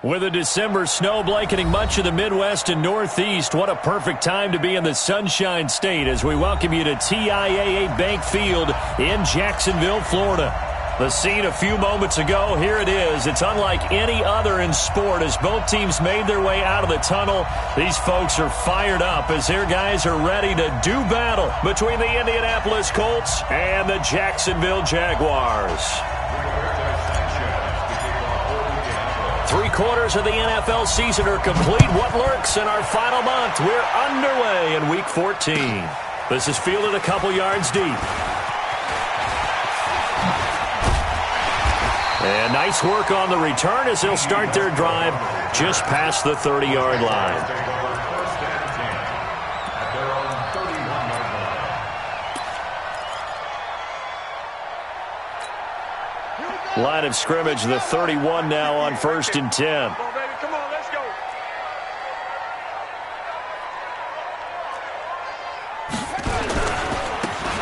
With a December snow blanketing much of the Midwest and Northeast, what a perfect time to be in the Sunshine State as we welcome you to TIAA Bank Field in Jacksonville, Florida. The scene a few moments ago, here it is. It's unlike any other in sport as both teams made their way out of the tunnel. These folks are fired up as their guys are ready to do battle between the Indianapolis Colts and the Jacksonville Jaguars. 3/4 of the NFL season are complete. What lurks in our final month? We're underway in Week 14. This is fielded a couple yards deep. And nice work on the return as they'll start their drive just past the 30-yard line. Line of scrimmage, the 31 now on 1st and 10. Come on, baby. Come on, let's go.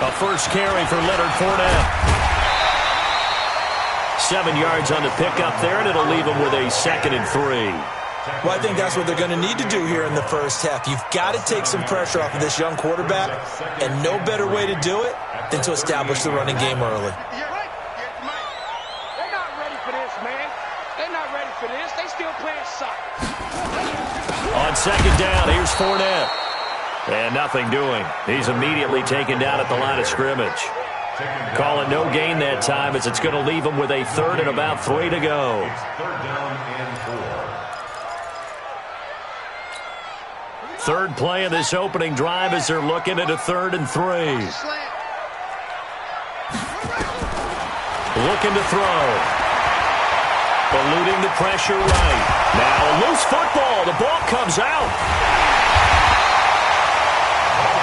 A first carry for Leonard Fournette. 7 yards on the pickup there, and it'll leave him with a 2nd and 3. Well, I think that's what they're going to need to do here in the first half. You've got to take some pressure off of this young quarterback, and no better way to do it than to establish the running game early. On 2nd down, here's Fournette. And nothing doing. He's immediately taken down at the line of scrimmage. Call it no gain that time as it's going to leave him with a 3rd and about 3 to go. Third play of this opening drive as they're looking at a 3rd and 3. Looking to throw. Eluding the pressure right. Now a loose football. The ball comes out.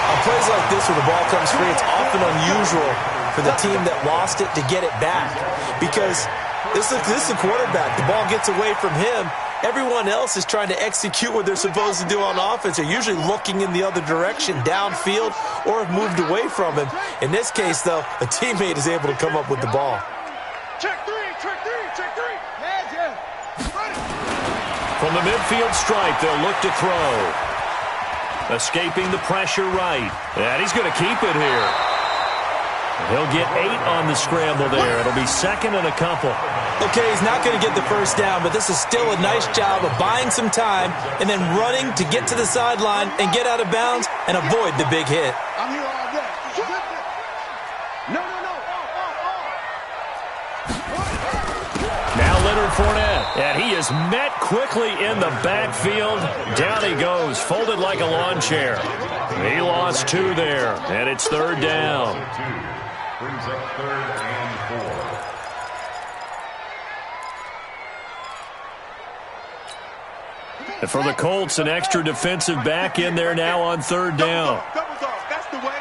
On plays like this where the ball comes free, it's often unusual for the team that lost it to get it back. Because this is the quarterback. The ball gets away from him. Everyone else is trying to execute what they're supposed to do on offense. They're usually looking in the other direction, downfield, or have moved away from him. In this case, though, a teammate is able to come up with the ball. Check three. From the midfield stripe, they'll look to throw. Escaping the pressure right. And he's going to keep it here. He'll get 8 on the scramble there. It'll be 2nd and a couple. Okay, he's not going to get the first down, but this is still a nice job of buying some time and then running to get to the sideline and get out of bounds and avoid the big hit. I'm here all day. No. Now Leonard Fournette, and he is met quickly in the backfield. Down he goes, folded like a lawn chair. He lost 2 there, and it's 3rd down. Brings up 3rd and 4. And for the Colts, an extra defensive back in there now on 3rd down. Double dog, that's the way.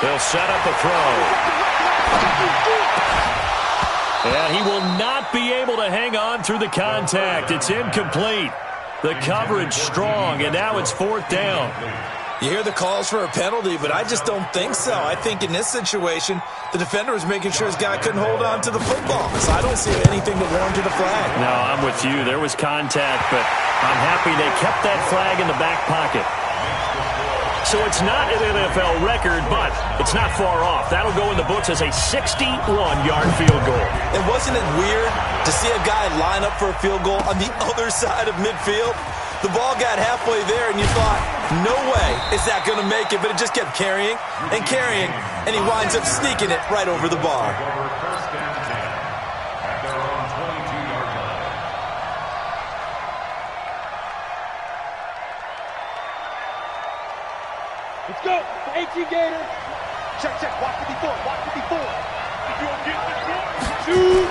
They'll set up a throw. And he will not be able to hang on through the contact. It's incomplete. The coverage strong, and now it's 4th down. You hear the calls for a penalty, but I just don't think so. I think in this situation, the defender was making sure his guy couldn't hold on to the football. So I don't see anything that warranted a flag. No, I'm with you. There was contact, but I'm happy they kept that flag in the back pocket. So it's not an NFL record, but it's not far off. That'll go in the books as a 61-yard field goal. And wasn't it weird to see a guy line up for a field goal on the other side of midfield? The ball got halfway there, and you thought, no way is that going to make it, but it just kept carrying, and he winds up sneaking it right over the bar. Let's go. 18 Gator. Check. Watch 54. If you don't get this one, 2.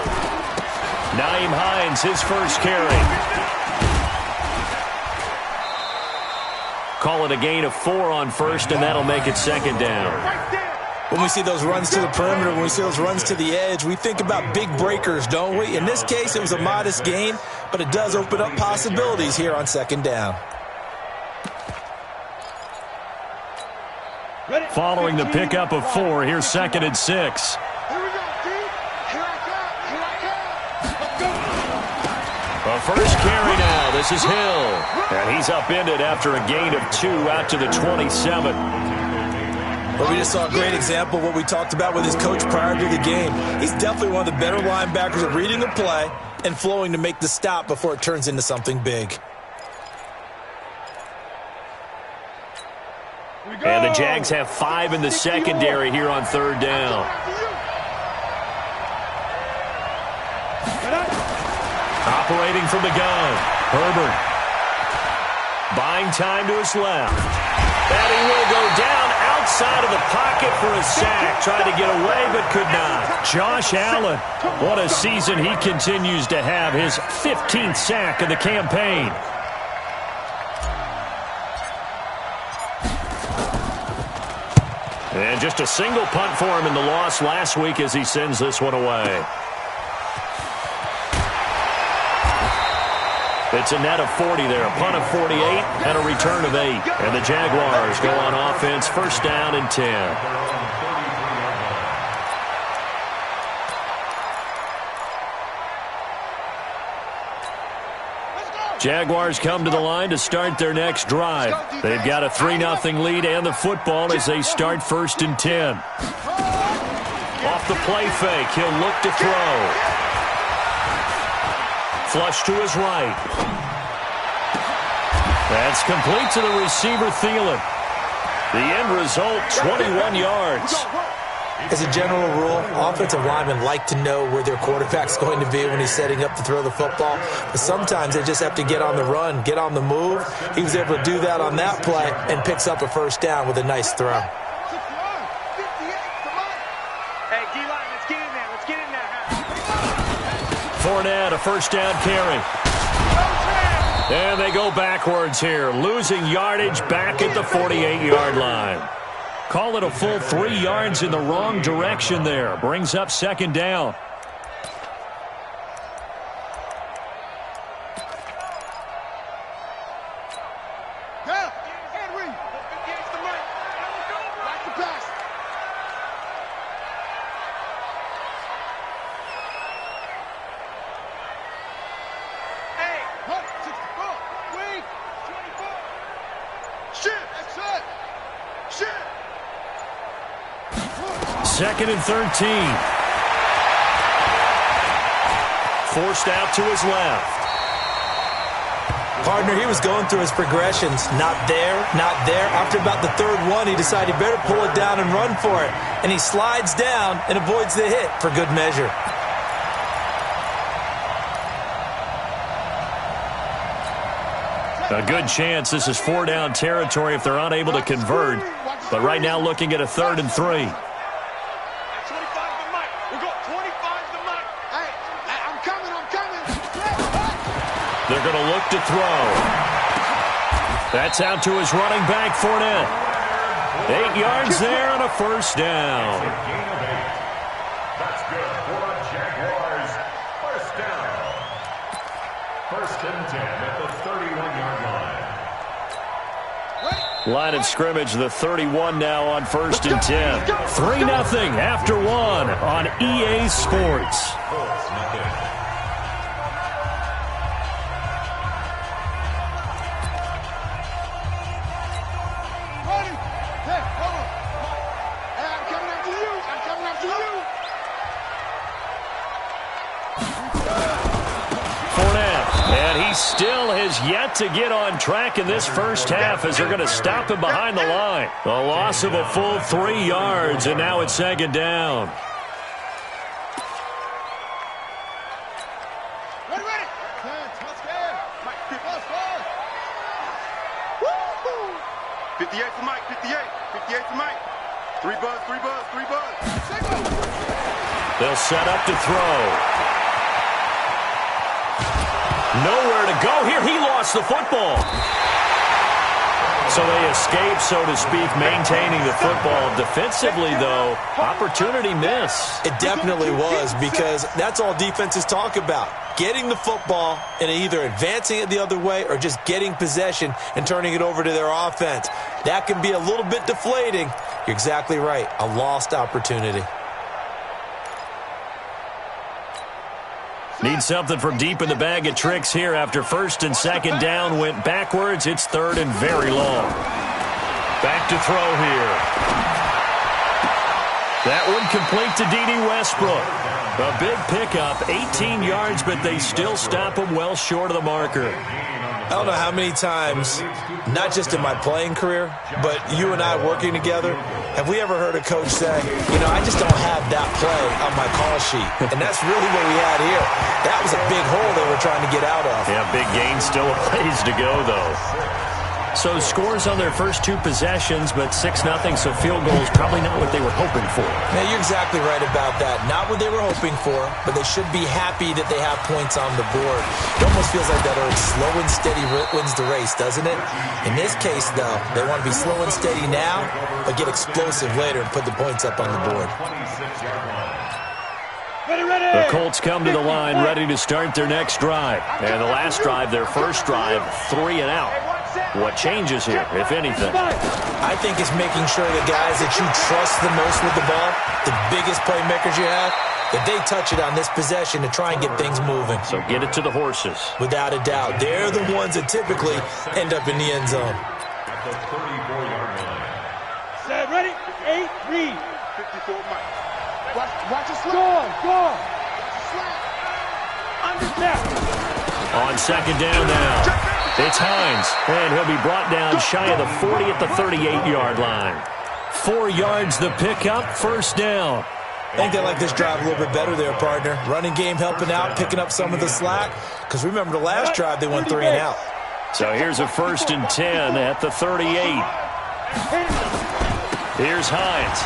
Naeem Hines, his first carry. Call it a gain of 4 on 1st, and that'll make it 2nd down. When we see those runs to the perimeter, when we see those runs to the edge, we think about big breakers, don't we? In this case, it was a modest gain, but it does open up possibilities here on 2nd down. following the pickup of 4. Here's 2nd and 6. Here we go, dude. Here I come. Let's go. A first carry now. This is Hill. And he's upended after a gain of 2 out to the 27. Well, we just saw a great example of what we talked about with his coach prior to the game. He's definitely one of the better linebackers at reading the play and flowing to make the stop before it turns into something big. And the Jags have 5 in the secondary here on 3rd down. Operating from the gun, Herbert. Buying time to his left. And he will go down outside of the pocket for a sack. Tried to get away, but could not. Josh Allen, what a season he continues to have. His 15th sack of the campaign. And just a single punt for him in the loss last week as he sends this one away. It's a net of 40 there, a punt of 48, and a return of 8. And the Jaguars go on offense, 1st down and 10. Jaguars come to the line to start their next drive. They've got a 3-0 lead and the football as they start 1st and 10. Off the play fake, he'll look to throw. Flush to his right. That's complete to the receiver, Thielen. The end result, 21 yards. As a general rule, offensive linemen like to know where their quarterback's going to be when he's setting up to throw the football. But sometimes they just have to get on the run, get on the move. He was able to do that on that play and picks up a 1st down with a nice throw. Hey, D-line, let's get in there. Let's get in there. Fournette, a 1st down carry. And they go backwards here, losing yardage back at the 48-yard line. Call it a full 3 yards in the wrong direction there. Brings up 2nd down. Second and 13. Forced out to his left. Partner, he was going through his progressions. Not there, not there. After about the 3rd one, he decided he better pull it down and run for it. And he slides down and avoids the hit for good measure. A good chance this is 4-down territory if they're unable to convert. But right now looking at a 3rd and 3. They're going to look to throw. That's out to his running back, Fournette. 8 yards there and a 1st down. That's good for the Jaguars. 1st down. 1st and 10 at the 31-yard line. Line of scrimmage, the 31 now on 1st and 10. 3-0 after 1 on EA Sports. Still has yet to get on track in this 1st half as they're going to stop him behind the line. A loss of a full 3 yards, and now it's 2nd down. Ready. 58 for Mike, 58 for Mike. 3 buzz. They'll set up to throw. Nowhere to go here. He lost the football. So they escape, so to speak, maintaining the football. Defensively, though, opportunity miss. It definitely was, because that's all defenses talk about. Getting the football and either advancing it the other way or just getting possession and turning it over to their offense. That can be a little bit deflating, You're exactly right. A lost opportunity. Need something from deep in the bag of tricks here after first and second down went backwards. It's third and very long. Back to throw here. That one complete to D.D. Westbrook. A big pickup, 18 yards, but they still stop him well short of the marker. I don't know how many times, not just in my playing career, but you and I working together, have we ever heard a coach say, you know, I just don't have that play on my call sheet. And that's really what we had here. That was a big hole they were trying to get out of. Yeah, big gain, still a ways to go, though. So scores on their first two possessions, but 6-0, so field goals probably not what they were hoping for. Now, you're exactly right about that. Not what they were hoping for, but they should be happy that they have points on the board. It almost feels like that old slow and steady wins the race, doesn't it? In this case, though, they want to be slow and steady now, but get explosive later and put the points up on the board. The Colts come to the line ready to start their next drive. And the last drive, their first drive, 3 and out. What changes here, if anything? I think it's making sure the guys that you trust the most with the ball, the biggest playmakers you have, that they touch it on this possession to try and get things moving. So get it to the horses. Without a doubt. They're the ones that typically end up in the end zone. At the 34-yard line. Set, ready? 8, read. 54, Mike. Watch it slide. Go on. Under snap. On second down now. It's Hines, and he'll be brought down shy of the 40 at the 38-yard line. 4 yards the pickup, first down. I think they like this drive a little bit better there, partner. Running game helping out, picking up some of the slack. Because remember, the last drive they went 3 and out. So here's a 1st and 10 at the 38. Here's Hines.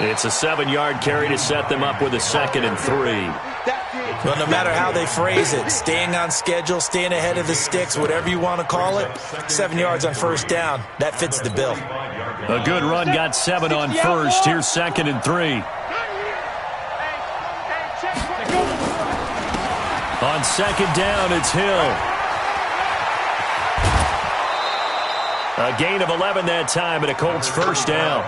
It's a 7-yard carry to set them up with a 2nd and 3. Well, no matter how they phrase it, staying on schedule, staying ahead of the sticks, whatever you want to call it, 7 yards on first down, that fits the bill. A good run got 7 on first. Here's 2nd and 3. On second down, it's Hill. A gain of 11 that time, and a Colts first down.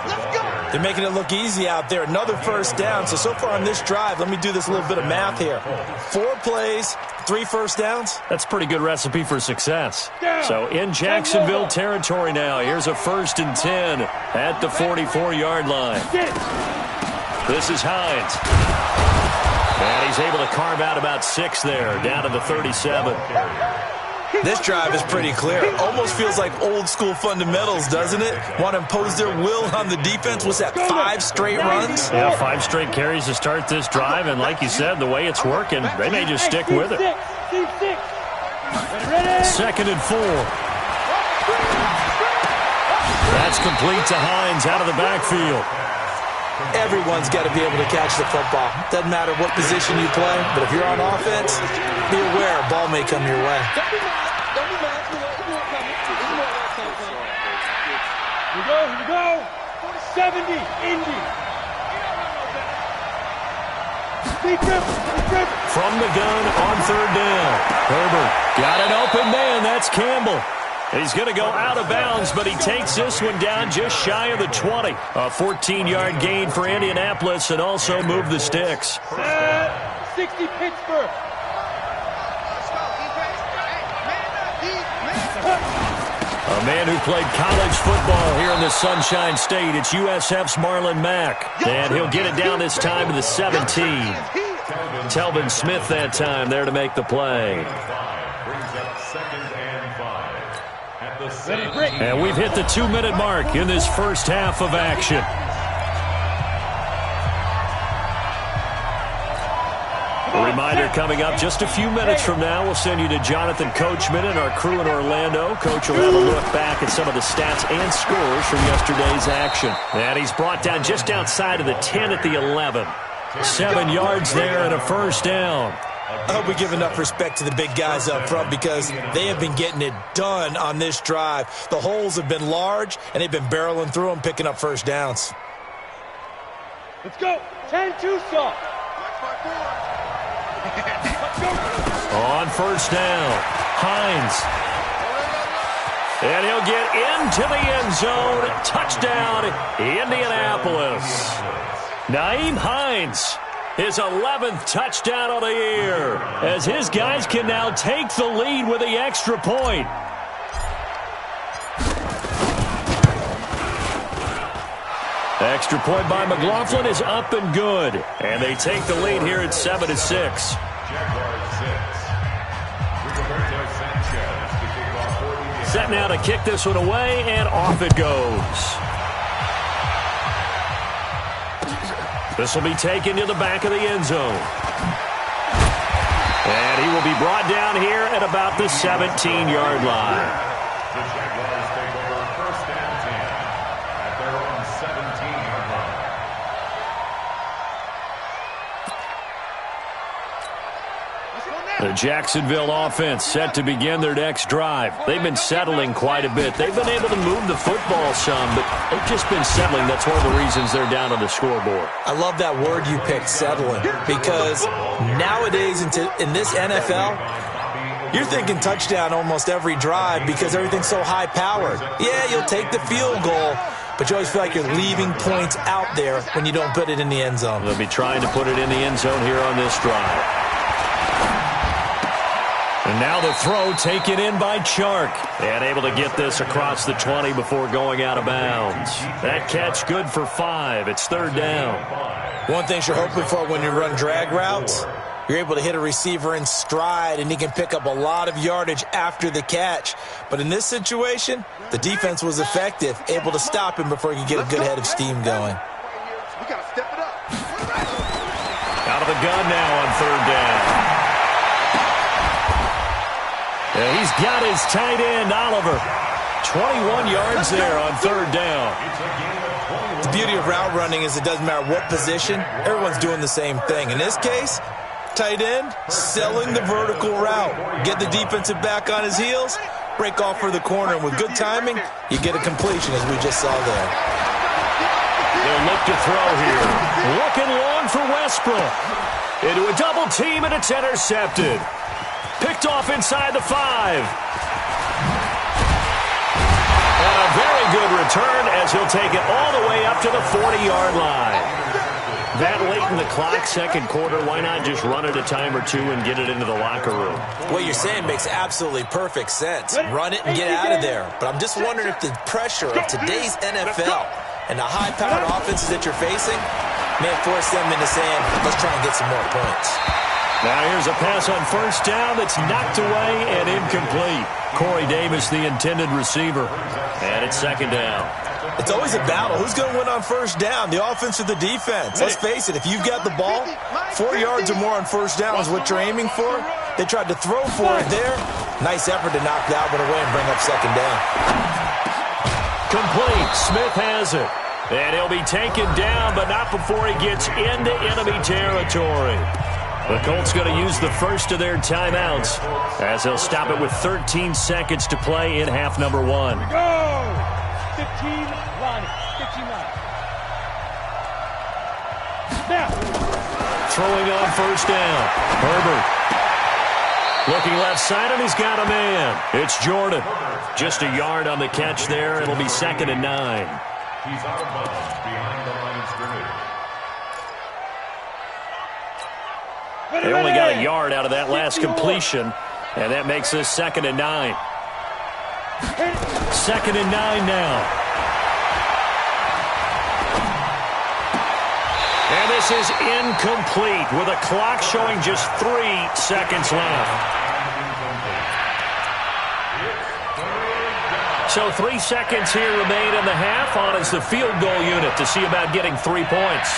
They're making it look easy out there. Another first down. So far on this drive, let me do this little bit of math here. 4 plays, 3 first downs. That's a pretty good recipe for success. So in Jacksonville territory now, here's a 1st and 10 at the 44-yard line. This is Hines. And he's able to carve out about 6 there, down to the 37. This drive is pretty clear. Almost feels like old school fundamentals, doesn't it? Want to impose their will on the defense. What's that, 5 straight runs? Yeah, 5 straight carries to start this drive, and like you said, the way it's working, they may just stick with it. 2nd and 4. That's complete to Hines out of the backfield. Everyone's got to be able to catch the football. Doesn't matter what position you play, but if you're on offense, be aware a ball may come your way. Here we go. 70, Indy. From the gun on 3rd down. Herbert got an open man. That's Campbell. He's going to go out of bounds, but he takes this one down just shy of the 20. A 14-yard gain for Indianapolis and also move the sticks. 60, Pittsburgh. A man who played college football here in the Sunshine State. It's USF's Marlon Mack. And he'll get it down this time to the 17. Telvin Smith that time there to make the play. And we've hit the 2-minute mark in this first half of action. A reminder coming up just a few minutes from now, we'll send you to Jonathan Coachman and our crew in Orlando. Coach will have a look back at some of the stats and scores from yesterday's action. And he's brought down just outside of the 10 at the 11. 7 yards there and a first down. I hope we give enough respect to the big guys up front because they have been getting it done on this drive. The holes have been large, and they've been barreling through them, picking up first downs. Let's go. 10-2 soft. On first down, Hines. And he'll get into the end zone. Touchdown, Indianapolis. Nyheim Hines, his 11th touchdown of the year, as his guys can now take the lead with the extra point. Extra point by McLaughlin is up and good. And they take the lead here at 7-6. Set now to kick this one away, and off it goes. This will be taken to the back of the end zone. And he will be brought down here at about the 17-yard line. The Jaguars take over first and 10 at their own 17-yard line. The Jacksonville offense set to begin their next drive. They've been settling quite a bit. They've been able to move the football some, but they've just been settling. That's one of the reasons they're down on the scoreboard. I love that word you picked, settling, because nowadays in this NFL, you're thinking touchdown almost every drive because everything's so high-powered. Yeah, you'll take the field goal, but you always feel like you're leaving points out there when you don't put it in the end zone. They'll be trying to put it in the end zone here on this drive. And now the throw taken in by Chark. And able to get this across the 20 before going out of bounds. That catch good for 5. It's third down. One thing you're hoping for when you run drag routes, you're able to hit a receiver in stride, and he can pick up a lot of yardage after the catch. But in this situation, the defense was effective, able to stop him before he could get a good head of steam going. We got to step it up. Out of the gun now on third down. And he's got his tight end, Oliver. 21 yards there on third down. The beauty of route running is it doesn't matter what position, everyone's doing the same thing. In this case, tight end, selling the vertical route. Get the defensive back on his heels, break off for the corner, and with good timing, you get a completion as we just saw there. They'll look to throw here. Looking long for Westbrook. Into a double team, and it's intercepted. Picked off inside the 5. And a very good return as he'll take it all the way up to the 40-yard line. That late in the clock, second quarter, why not just run it a time or two and get it into the locker room? What you're saying makes absolutely perfect sense. Run it and get out of there. But I'm just wondering if the pressure of today's NFL and the high-powered offenses that you're facing may force them into saying, let's try and get some more points. Now here's a pass on first down that's knocked away and incomplete. Corey Davis, the intended receiver. And it's second down. It's always a battle. Who's going to win on first down, the offense or the defense? Let's face it, if you've got the ball, 4 yards or more on first down is what you're aiming for. They tried to throw for it there. Nice effort to knock that one away and bring up second down. Complete. Smith has it. And he'll be taken down, but not before he gets into enemy territory. The Colts going to use the first of their timeouts as they'll stop it with 13 seconds to play in half number 1. Go! 15 line. 15 line. Now. Throwing on first down. Herbert. Looking left side, and he's got a man. It's Jordan. Just a yard on the catch there. It'll be second and 9. He's out of bounds behind the line of scrimmage. They only got a yard out of that last completion, and that makes this second and 9. Second and 9 now. And this is incomplete with a clock showing just 3 seconds left. So 3 seconds here remain in the half on as the field goal unit to see about getting 3 points.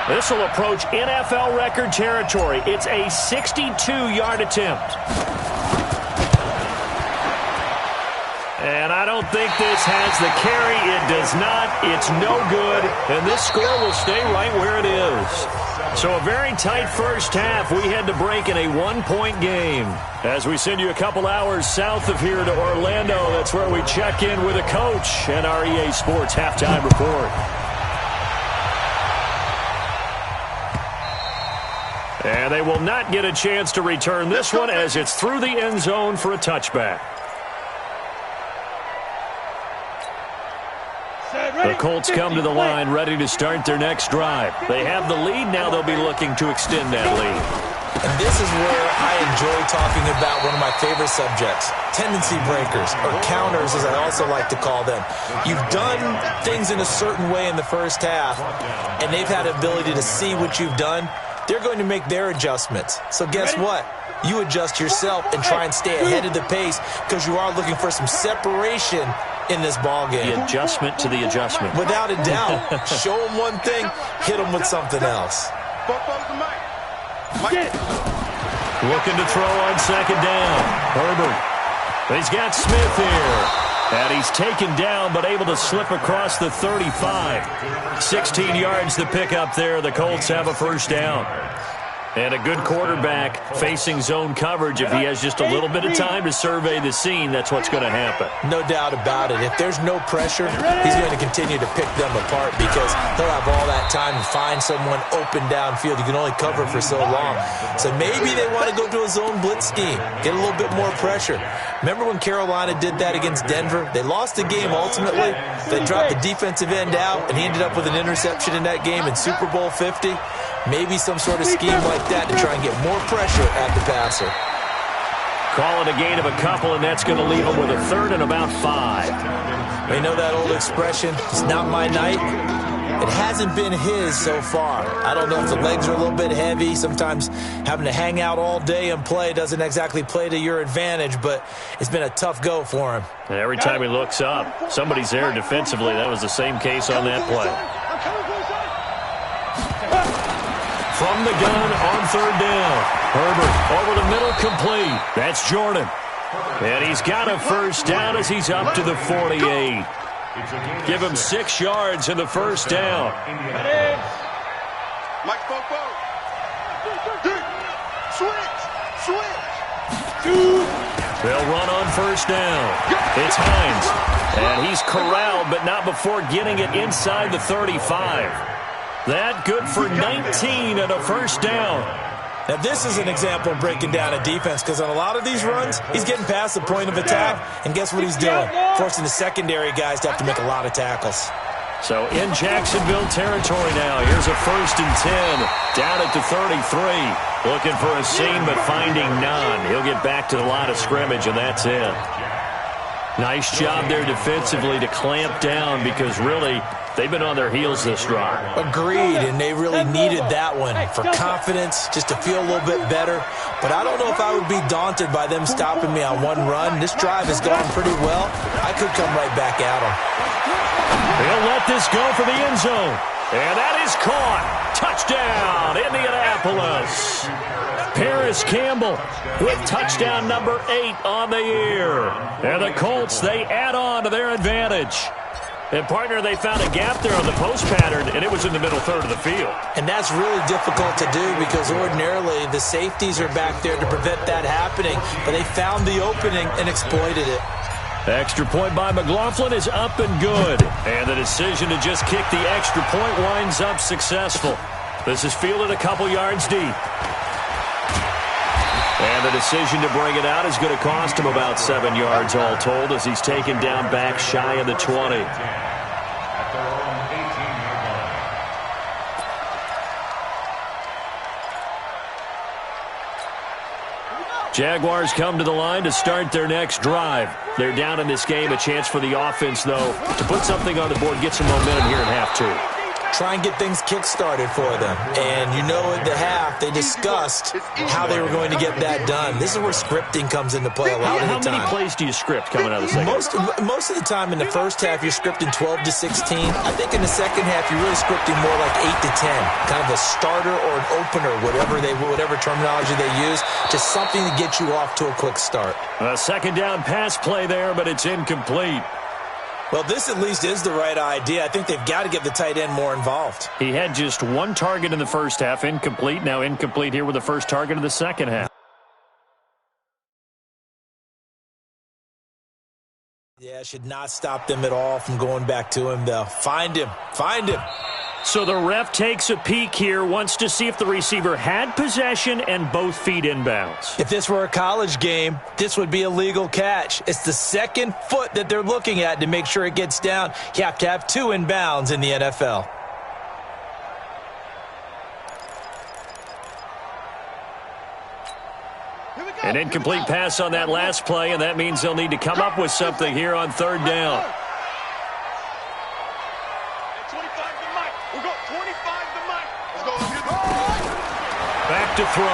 This will approach NFL record territory. It's a 62-yard attempt. And I don't think this has the carry. It does not. It's no good. And this score will stay right where it is. So a very tight first half. We had to break in a 1-point game. As we send you a couple hours south of here to Orlando, that's where we check in with a coach and our EA Sports halftime report. And they will not get a chance to return this one as it's through the end zone for a touchback. Colts come to the line ready to start their next drive. They have the lead. Now they'll be looking to extend that lead. And this is where I enjoy talking about one of my favorite subjects, tendency breakers, or counters as I also like to call them. You've done things in a certain way in the first half, and they've had the ability to see what you've done. They're going to make their adjustments. So guess what? You adjust yourself and try and stay ahead of the pace because you are looking for some separation in this ball game. The adjustment to the adjustment. Without a doubt. Show them one thing, hit them with something else. Looking to throw on second down. Herbert. He's got Smith here. And he's taken down but able to slip across the 35. 16 yards to pick up there. The Colts have a first down. And a good quarterback facing zone coverage. If he has just a little bit of time to survey the scene, that's what's going to happen. No doubt about it. If there's no pressure, he's going to continue to pick them apart because he'll have all that time to find someone open downfield. You can only cover for so long. So maybe they want to go to a zone blitz scheme, get a little bit more pressure. Remember when Carolina did that against Denver? They lost the game ultimately. They dropped the defensive end out, and he ended up with an interception in that game in Super Bowl 50. Maybe some sort of scheme like that to try and get more pressure at the passer. Call it a gain of a couple, and that's going to leave him with a third and about 5. You know that old expression, it's not my night? It hasn't been his so far. I don't know if the legs are a little bit heavy. Sometimes having to hang out all day and play doesn't exactly play to your advantage, but it's been a tough go for him. And every time he looks up, somebody's there defensively. That was the same case on that play. From the gun on third down. Herbert over the middle, complete. That's Jordan. And he's got a first down as he's up to the 48. Give him 6 yards in the first down. Mike Popo. Switch. They'll run on first down. It's Hines. And he's corralled, but not before getting it inside the 35. That good for 19 and a first down. Now, this is an example of breaking down a defense because on a lot of these runs, he's getting past the point of attack, and guess what he's doing? Forcing the secondary guys to have to make a lot of tackles. So in Jacksonville territory now. Here's a 1st and 10. Down at the 33. Looking for a seam, but finding none. He'll get back to the line of scrimmage, and that's it. Nice job there defensively to clamp down because really they've been on their heels this drive. Agreed, and they really needed that one for confidence, just to feel a little bit better. But I don't know if I would be daunted by them stopping me on one run. This drive has gone pretty well. I could come right back at them. He'll let this go for the end zone. And that is caught. Touchdown, Indianapolis. Paris Campbell with touchdown number 8 on the year. And the Colts, they add on to their advantage. And, partner, they found a gap there on the post pattern, and it was in the middle third of the field. And that's really difficult to do because ordinarily the safeties are back there to prevent that happening. But they found the opening and exploited it. Extra point by McLaughlin is up and good. And the decision to just kick the extra point winds up successful. This is fielded a couple yards deep. And the decision to bring it out is going to cost him about 7 yards all told as he's taken down back shy of the 20. Jaguars come to the line to start their next drive. They're down in this game. A chance for the offense, though, to put something on the board, get some momentum here in half 2. Try and get things kick-started for them. And you know at the half, they discussed how they were going to get that done. This is where scripting comes into play a lot of the time. How many plays do you script coming out of the second? Most of the time in the first half, you're scripting 12 to 16. I think in the second half, you're really scripting more like 8 to 10. Kind of a starter or an opener, whatever terminology they use. Just something to get you off to a quick start. A second down pass play there, but it's incomplete. Well, this at least is the right idea. I think they've got to get the tight end more involved. He had just one target in the first half, incomplete. Now incomplete here with the first target of the second half. Yeah, should not stop them at all from going back to him, though. Find him. So the ref takes a peek here, wants to see if the receiver had possession and both feet inbounds. If this were a college game, this would be a legal catch. It's the second foot that they're looking at to make sure it gets down. You have to have 2 inbounds in the NFL. An incomplete pass on that last play, and that means they'll need to come up with something here on third down. Back to throw.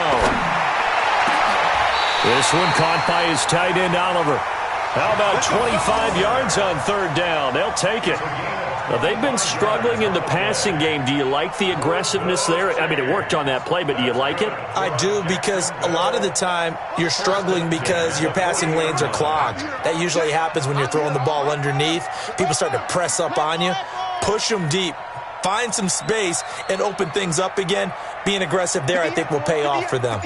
This one caught by his tight end, Oliver. How about 25 yards on third down? They'll take it. Now, they've been struggling in the passing game. Do you like the aggressiveness there? I mean, it worked on that play, but do you like it? I do, because a lot of the time you're struggling because your passing lanes are clogged. That usually happens when you're throwing the ball underneath. People start to press up on you. Push them deep. Find some space and open things up again. Being aggressive there, I think, will pay off for them.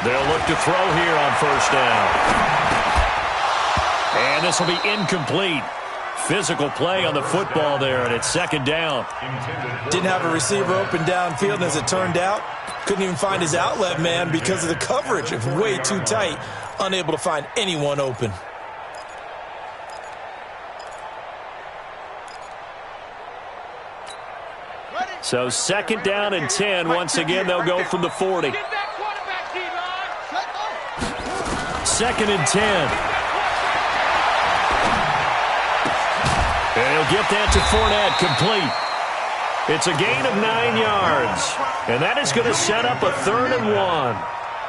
They'll look to throw here on first down. And this will be incomplete. Physical play on the football there, and it's second down. Didn't have a receiver open downfield, and as it turned out, couldn't even find his outlet man because of the coverage. It was way too tight, unable to find anyone open. So second down and 10. Once again, they'll go from the 40. Second and 10. And he'll get that to Fournette, complete. It's a gain of 9 yards. And that is going to set up a 3rd and 1.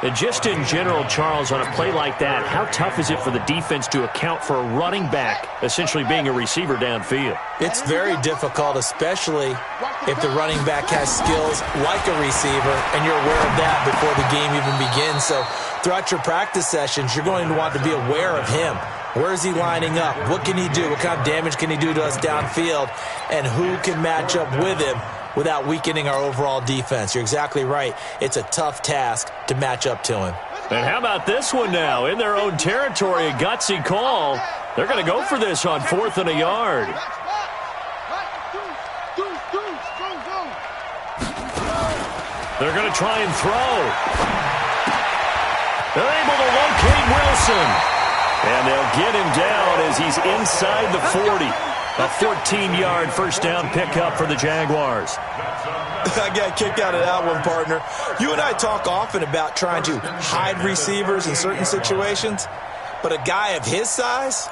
And just in general, Charles, on a play like that, how tough is it for the defense to account for a running back essentially being a receiver downfield? It's very difficult, especially if the running back has skills like a receiver, and you're aware of that before the game even begins. So throughout your practice sessions, you're going to want to be aware of him. Where is he lining up? What can he do? What kind of damage can he do to us downfield? And who can match up with him without weakening our overall defense? You're exactly right. It's a tough task to match up to him. And how about this one now? In their own territory, a gutsy call. They're going to go for this on 4th and a yard. They're going to try and throw. They're able to locate Wilson. And they'll get him down as he's inside the 40. A 14-yard first down pickup for the Jaguars. I got a kick out of that one, partner. You and I talk often about trying to hide receivers in certain situations, but a guy of his size,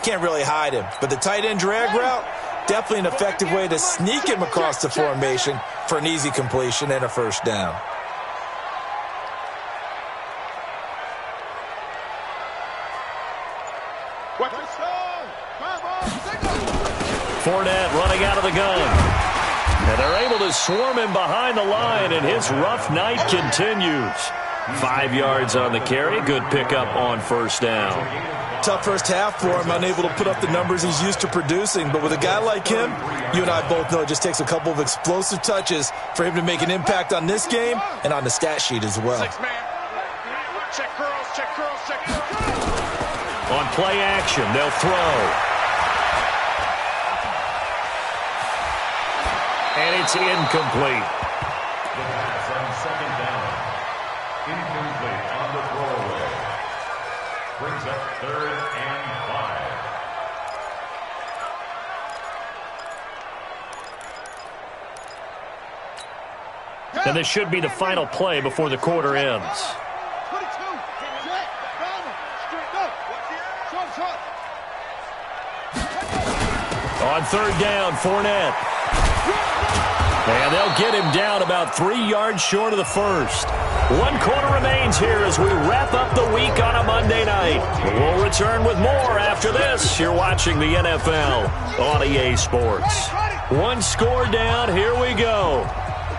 can't really hide him. But the tight end drag route, definitely an effective way to sneak him across the formation for an easy completion and a first down. Fournette running out of the gun. And they're able to swarm him behind the line, and his rough night continues. 5 yards on the carry. Good pickup on first down. Tough first half for him, unable to put up the numbers he's used to producing. But with a guy like him, you and I both know it just takes a couple of explosive touches for him to make an impact on this game and on the stat sheet as well. Check girls, check girls, check girls. On play action, they'll throw. And it's incomplete. The pass on second down. Incomplete on the throwaway. Brings up 3rd and 5. And this should be the final play before the quarter ends. On third down, Fournette. And they'll get him down about 3 yards short of the first. 1 quarter remains here as we wrap up the week on a Monday night. We'll return with more after this. You're watching the NFL on EA Sports. 1 score down. Here we go.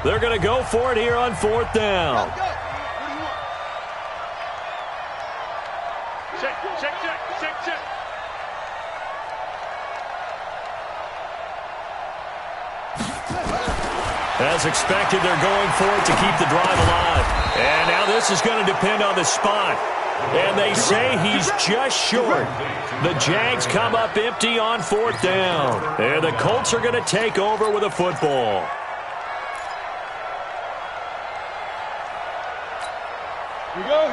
They're going to go for it here on 4th down. Check. As expected, they're going for it to keep the drive alive. And now this is going to depend on the spot. And they say he's just short. The Jags come up empty on 4th down. And the Colts are going to take over with a football.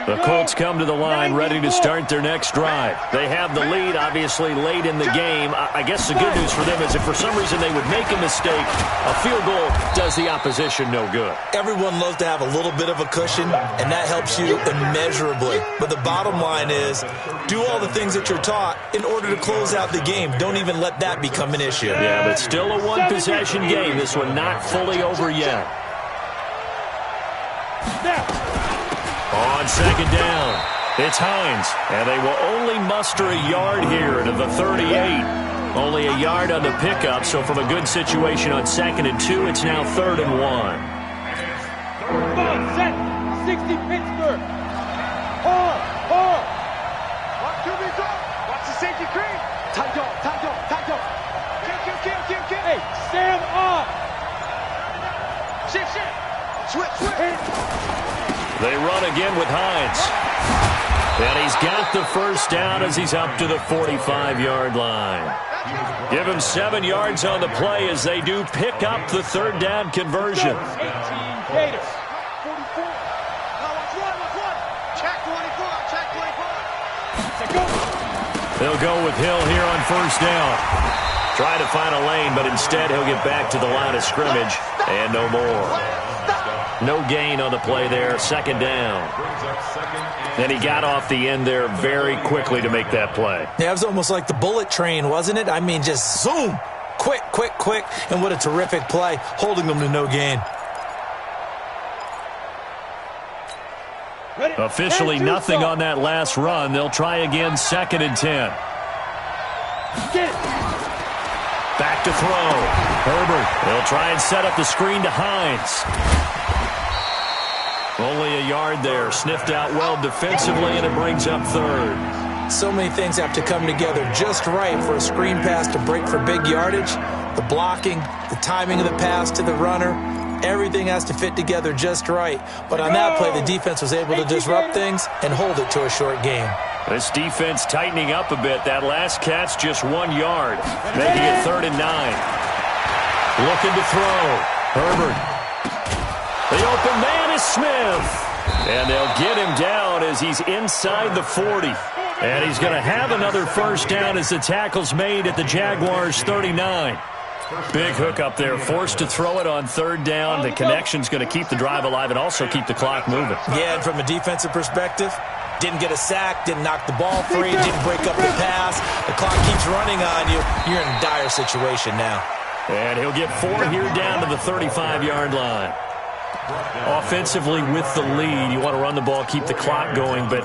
The Colts come to the line ready to start their next drive. They have the lead, obviously, late in the game. I guess the good news for them is if for some reason they would make a mistake, a field goal does the opposition no good. Everyone loves to have a little bit of a cushion, and that helps you immeasurably. But the bottom line is, do all the things that you're taught in order to close out the game. Don't even let that become an issue. Yeah, but still a one-possession game. This one not fully over yet. On 2nd down, it's Hines, and they will only muster a yard here to the 38. Only a yard on the pickup, so from a good situation on 2nd and 2, it's now 3rd and 1. Set. 60 Pittsburgh. Hard. Watch QB drop. Watch the safety cream. Tight dog. Kill. Hey, Sam off. Shift. Switch. They run again with Hines. And he's got the first down as he's up to the 45-yard line. Give him 7 yards on the play as they do pick up the 3rd down conversion. 18 Gators. 44. Now watch. Check 24. They'll go with Hill here on 1st down. Try to find a lane, but instead he'll get back to the line of scrimmage and no more. No gain on the play there, 2nd down. And he got off the end there very quickly to make that play. Yeah, it was almost like the bullet train, wasn't it? I mean, just zoom. Quick. And what a terrific play, holding them to no gain. Officially nothing on that last run. They'll try again, 2nd and 10. Back to throw. Herbert. They'll try and set up the screen to Hines. Only a yard there. Sniffed out well defensively, and it brings up 3rd. So many things have to come together just right for a screen pass to break for big yardage. The blocking, the timing of the pass to the runner, everything has to fit together just right. But on that play, the defense was able to disrupt things and hold it to a short game. This defense tightening up a bit. That last catch just 1 yard, making it 3rd and 9. Looking to throw. Herbert. The open man is Smith. And they'll get him down as he's inside the 40. And he's going to have another first down as the tackle's made at the Jaguars' 39. Big hook up there, forced to throw it on 3rd down. The connection's going to keep the drive alive and also keep the clock moving. Yeah, and from a defensive perspective, didn't get a sack, didn't knock the ball free, didn't break up the pass. The clock keeps running on you. You're in a dire situation now. And he'll get 4 here down to the 35-yard line. Offensively with the lead, you want to run the ball, keep the clock going, but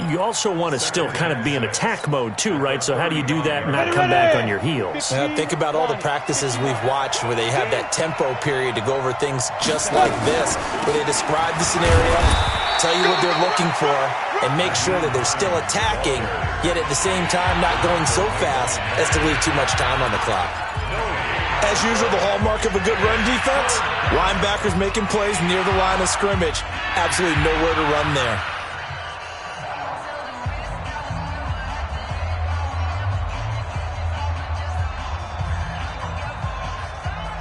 you also want to still kind of be in attack mode too, right? So how do you do that and not come back on your heels? Think about all the practices we've watched where they have that tempo period to go over things just like this, where they describe the scenario, tell you what they're looking for, and make sure that they're still attacking, yet at the same time not going so fast as to leave too much time on the clock. As usual, the hallmark of a good run defense, linebackers making plays near the line of scrimmage. Absolutely nowhere to run there.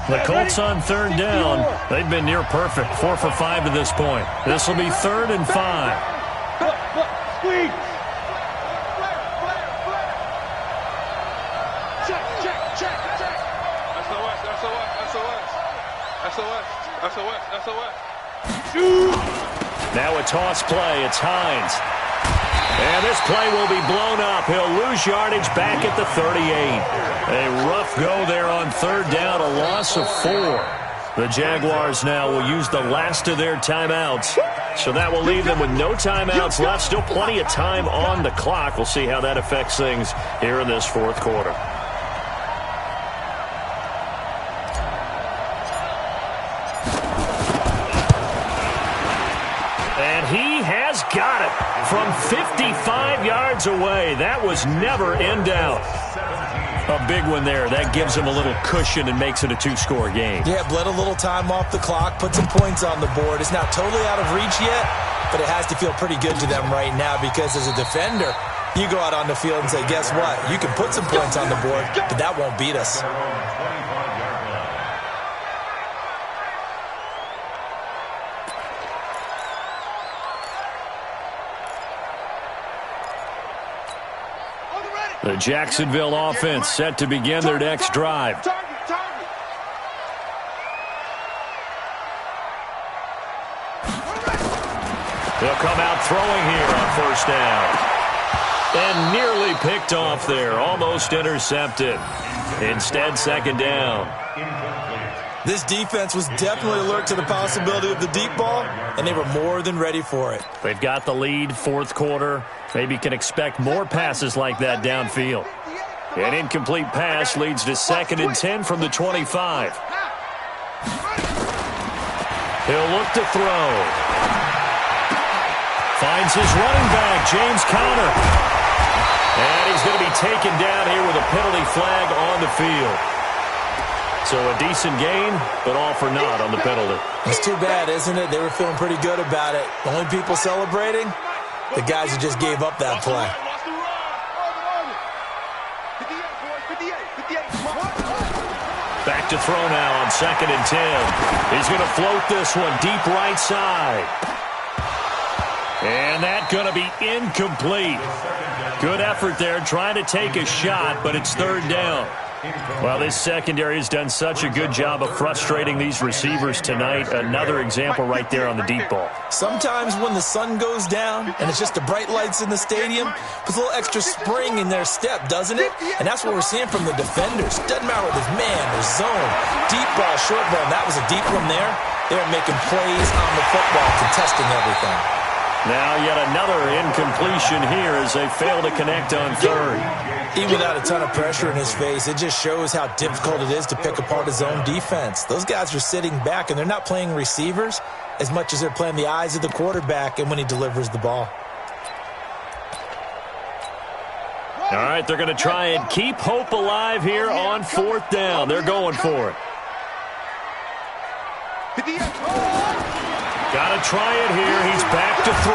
The Colts on 3rd down. They've been near perfect, 4 for 5 to this point. This will be 3rd and 5. Squeeze. Now a toss play. It's Hines. And this play will be blown up. He'll lose yardage back at the 38. A rough go there on 3rd down, a loss of 4. The Jaguars now will use the last of their timeouts. So that will leave them with no timeouts left. Still plenty of time on the clock. We'll see how that affects things here in this 4th quarter. He has got it from 55 yards away. That was never in doubt. A big one there. That gives him a little cushion and makes it a 2-score game. Yeah, bled a little time off the clock, put some points on the board. It's not totally out of reach yet, but it has to feel pretty good to them right now because as a defender, you go out on the field and say, guess what? You can put some points on the board, but that won't beat us. The Jacksonville offense set to begin their next drive. They'll come out throwing here on first down. And nearly picked off there, almost intercepted. Instead, second down. This defense was definitely alert to the possibility of the deep ball, and they were more than ready for it. They've got the lead, fourth quarter. Maybe can expect more passes like that downfield. An incomplete pass leads to 2nd and 10 from the 25. He'll look to throw. Finds his running back, James Conner. And he's going to be taken down here with a penalty flag on the field. So a decent gain, but all for naught on the penalty. It's too bad, isn't it? They were feeling pretty good about it. The only people celebrating, the guys who just gave up that play. Back to throw now on 2nd and 10. He's going to float this one deep right side. And that's going to be incomplete. Good effort there trying to take a shot, but it's 3rd down. Well, this secondary has done such a good job of frustrating these receivers tonight. Another example right there on the deep ball. Sometimes when the sun goes down and it's just the bright lights in the stadium, puts a little extra spring in their step, doesn't it? And that's what we're seeing from the defenders. Doesn't matter whether it's man or zone, deep ball, short ball. And that was a deep one there. They're making plays on the football, contesting everything. Now yet another incompletion here as they fail to connect on 3rd. Even without a ton of pressure in his face, it just shows how difficult it is to pick apart his own defense. Those guys are sitting back, and they're not playing receivers as much as they're playing the eyes of the quarterback and when he delivers the ball. All right, they're going to try and keep hope alive here on 4th down. They're going for it. Got to try it here. He's back to throw.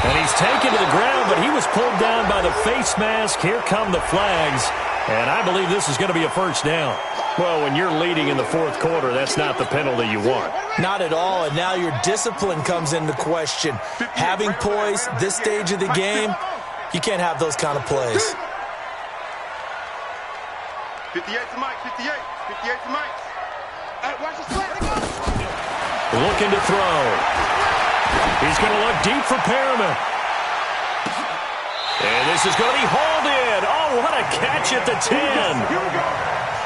And he's taken to the ground, but he was pulled down by the face mask. Here come the flags. And I believe this is going to be a first down. Well, when you're leading in the 4th quarter, that's not the penalty you want. Not at all, and now your discipline comes into question. Having poise this stage of the game, you can't have those kind of plays. 58 to Mike, 58 to Mike. Hey, watch the flag. Looking to throw. He's going to look deep for Perriman. And this is going to be hauled in. Oh, what a catch at the 10.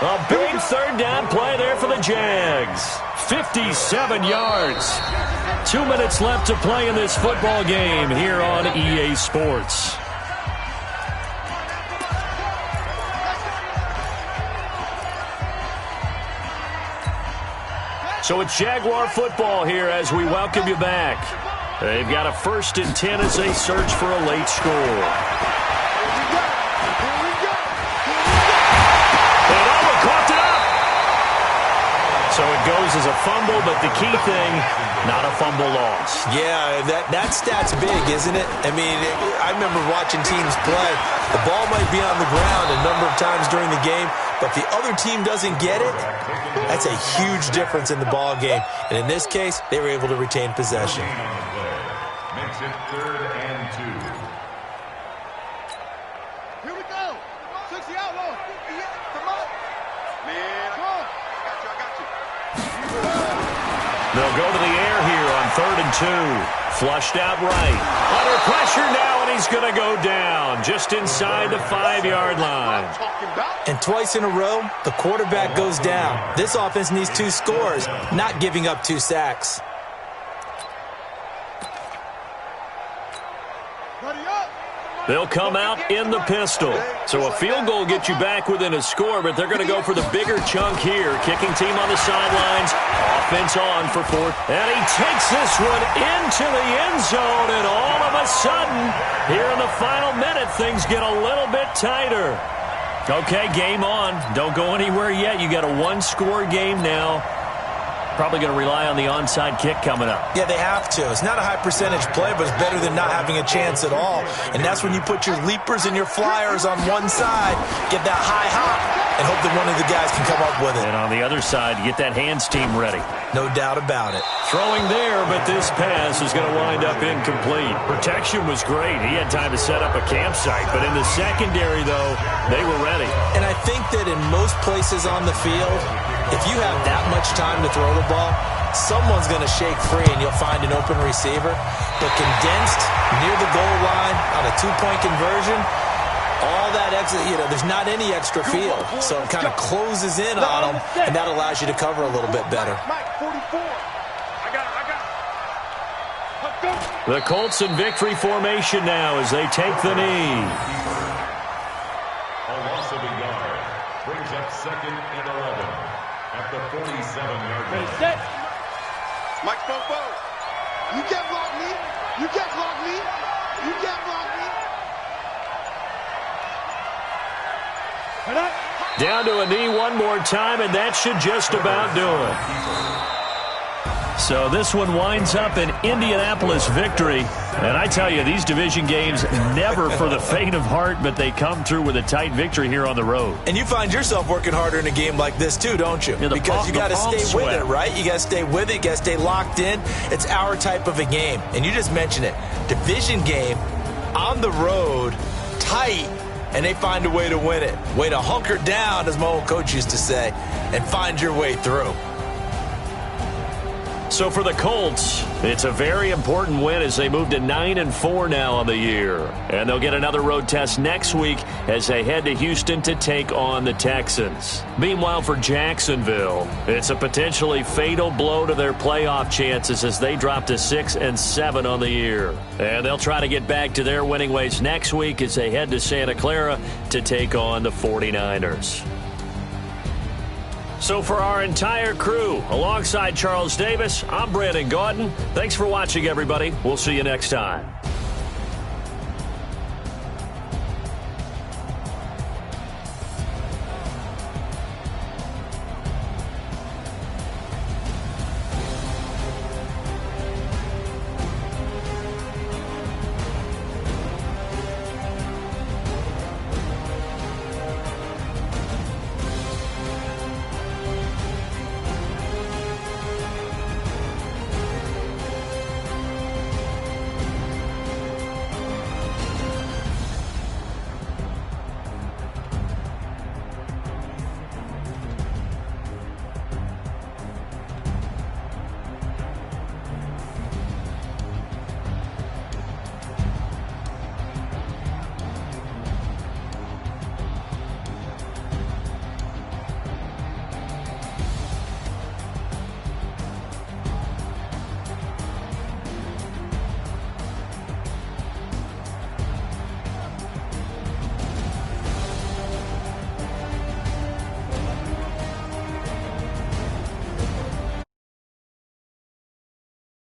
A big 3rd down play there for the Jags. 57 yards. 2 minutes left to play in this football game here on EA Sports. So it's Jaguar football here as we welcome you back. They've got a 1st and 10 as they search for a late score. And Alba caught it up. So it goes as a fumble, but the key thing, not a fumble loss. Yeah, that stat's big, isn't it? I mean, I remember watching teams play. The ball might be on the ground a number of times during the game, but if the other team doesn't get it, that's a huge difference in the ball game. And in this case, they were able to retain possession. Makes it 3rd and 2. Here we go. 60 outlaw. Come on. Man, come on. I got you. They'll go to the air here on 3rd and 2. Flushed out right. Under pressure now, and he's going to go down just inside the 5-yard line. And twice in a row, the quarterback goes down. This offense needs 2 scores, not giving up 2 sacks. They'll come out in the pistol. So a field goal gets you back within a score, but they're going to go for the bigger chunk here. Kicking team on the sidelines. Offense on for 4th. And he takes this one into the end zone. And all of a sudden, here in the final minute, things get a little bit tighter. Okay, game on. Don't go anywhere yet. You got a 1-score game now. Probably going to rely on the onside kick coming up. Yeah, they have to. It's not a high percentage play, but it's better than not having a chance at all. And that's when you put your leapers and your flyers on one side, get that high hop, and hope that one of the guys can come up with it. And on the other side, get that hands team ready. No doubt about it. Throwing there, but this pass is going to wind up incomplete. Protection was great. He had time to set up a campsite, but in the secondary, though, they were ready. And I think that in most places on the field, if you have that much time to throw the ball, someone's going to shake free and you'll find an open receiver. But condensed near the goal line on a two-point conversion, all that extra, there's not any extra field. So it kind of closes in on them, and that allows you to cover a little bit better. Mike, 44. I got it. Let's go. The Colts in victory formation now as they take the knee. A loss of a yard brings up 2nd and 11 at the 47-yard line. Ready, set. Mike Bobo. You can't block me. You can't block me. You can't block me. Down to a knee one more time, and that should just about do it. So this one winds up an Indianapolis victory. And I tell you, these division games never for the faint of heart, but they come through with a tight victory here on the road. And you find yourself working harder in a game like this too, don't you? Yeah, because you got to stay with it, right? You got to stay with it. You got to stay locked in. It's our type of a game. And you just mentioned it. Division game, on the road, tight, and they find a way to win it. Way to hunker down, as my old coach used to say, and find your way through. So for the Colts, it's a very important win as they move to 9-4 now on the year. And they'll get another road test next week as they head to Houston to take on the Texans. Meanwhile, for Jacksonville, it's a potentially fatal blow to their playoff chances as they drop to 6-7 on the year. And they'll try to get back to their winning ways next week as they head to Santa Clara to take on the 49ers. So for our entire crew, alongside Charles Davis, I'm Brandon Gaudin. Thanks for watching, everybody. We'll see you next time.